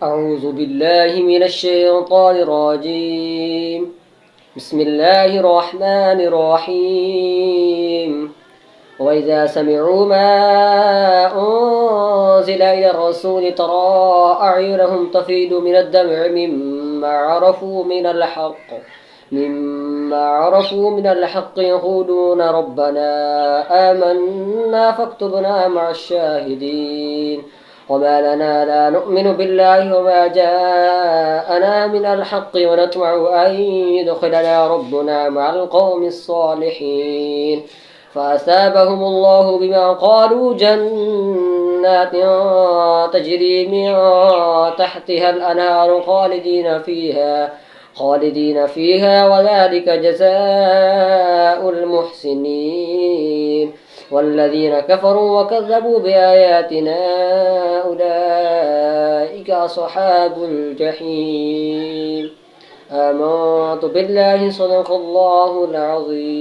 أعوذ بالله من الشيطان الرجيم. بسم الله الرحمن الرحيم. وإذا سمعوا ما أنزل إلى الرسول ترى أعينهم تفيض من الدمع مما عرفوا من الحق يقولون ربنا آمنا فاكتبنا مع الشاهدين. وما لنا لا نؤمن بالله وما جاءنا من الحق ونطمع أن يدخلنا ربنا مع القوم الصالحين. فأثابهم الله بما قالوا جنات تجري من تحتها الأنهار خالدين فيها وذلك جزاء المحسنين. والذين كفروا وكذبوا بآياتنا أولئك أصحاب الجحيم. آمنت بالله صدق الله العظيم.